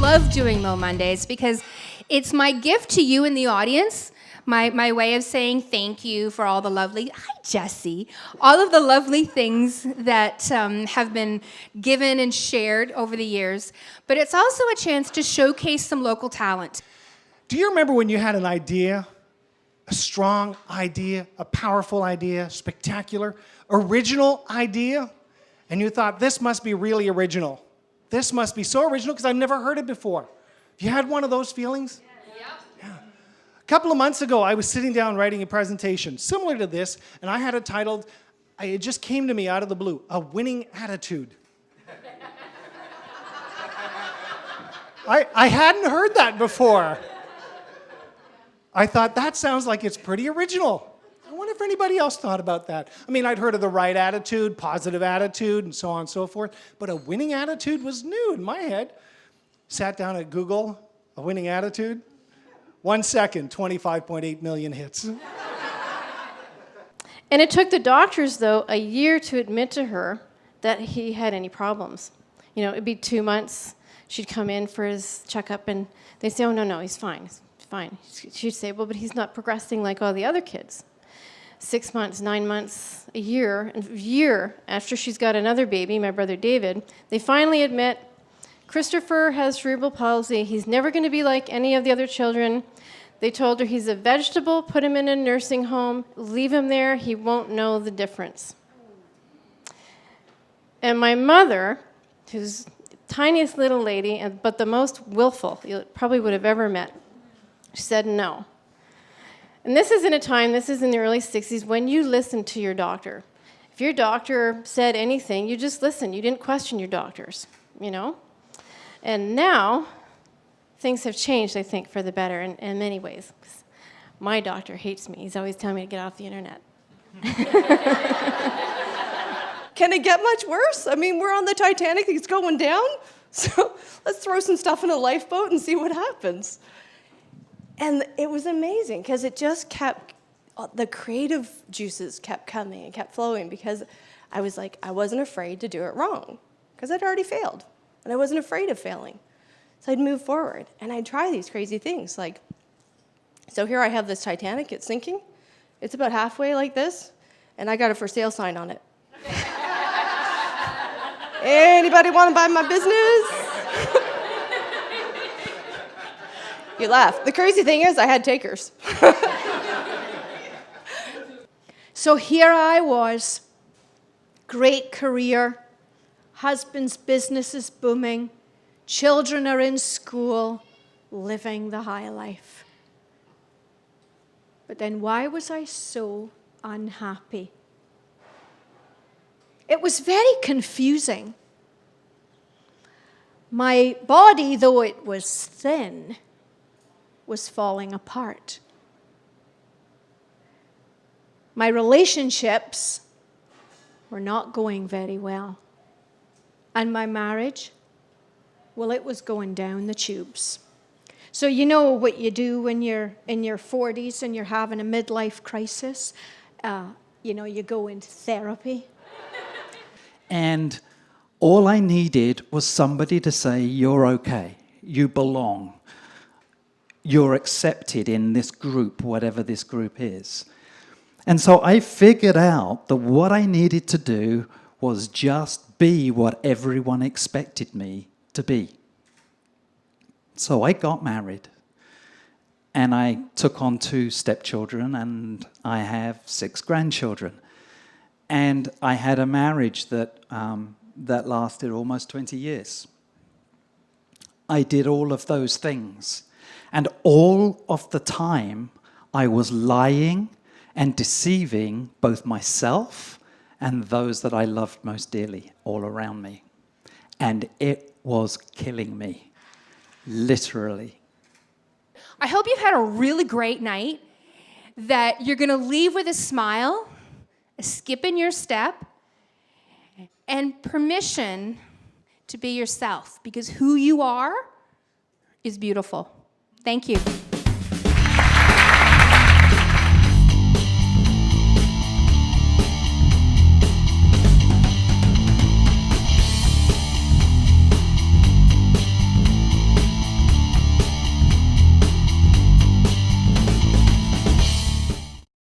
love doing MoMondays because it's my gift to you in the audience, my way of saying thank you for all the lovely, hi Jessie, all of the lovely things that have been given and shared over the years. But it's also a chance to showcase some local talent. Do you remember when you had an idea, a strong idea, a powerful idea, spectacular, original idea, and you thought, this must be really original. This must be so original because I've never heard it before. Have you had one of those feelings? Yeah. A couple of months ago, I was sitting down writing a presentation similar to this, and I had it titled, it just came to me out of the blue, A Winning Attitude. I hadn't heard that before. I thought, that sounds like it's pretty original. I wonder if anybody else thought about that. I mean, I'd heard of the right attitude, positive attitude, and so on and so forth, but a winning attitude was new in my head. Sat down at Google, a winning attitude. 1 second, 25.8 million hits. And it took the doctors, though, a year to admit to her that he had any problems. You know, it'd be 2 months. She'd come in for his checkup, and they'd say, oh, no, he's fine. He's fine. She'd say, well, but he's not progressing like all the other kids. 6 months, 9 months, a year after she's got another baby, my brother David, they finally admit, Christopher has cerebral palsy. He's never going to be like any of the other children. They told her he's a vegetable, put him in a nursing home, leave him there, he won't know the difference. And my mother, who's the tiniest little lady, but the most willful you probably would have ever met, she said no. And this is in a time, this is in the early 60s, when you listen to your doctor. If your doctor said anything, you just listened. You didn't question your doctors, you know? And now, things have changed, I think, for the better in many ways. My doctor hates me. He's always telling me to get off the internet. Can it get much worse? I mean, we're on the Titanic, it's going down. So let's throw some stuff in a lifeboat and see what happens. And it was amazing because it just kept, the creative juices kept coming and kept flowing because I was like, I wasn't afraid to do it wrong because I'd already failed. And I wasn't afraid of failing. So I'd move forward and I'd try these crazy things. Like, so here I have this Titanic, it's sinking. It's about halfway like this, and I got a for sale sign on it. Anybody want to buy my business? You laugh. The crazy thing is I had takers. So here I was, great career, husband's business is booming, children are in school, living the high life. But then why was I so unhappy? It was very confusing. My body, though it was thin, was falling apart. My relationships were not going very well. And my marriage, well, it was going down the tubes. So you know what you do when you're in your 40s and you're having a midlife crisis? You know, you go into therapy. And all I needed was somebody to say, you're okay, you belong. You're accepted in this group, whatever this group is. And so I figured out that what I needed to do was just be what everyone expected me to be. So I got married. And I took on 2 stepchildren, and I have 6 grandchildren. And I had a marriage that lasted almost 20 years. I did all of those things. And all of the time, I was lying and deceiving both myself and those that I loved most dearly all around me. And it was killing me, literally. I hope you've had a really great night, that you're going to leave with a smile, a skip in your step, and permission to be yourself, because who you are is beautiful. Thank you.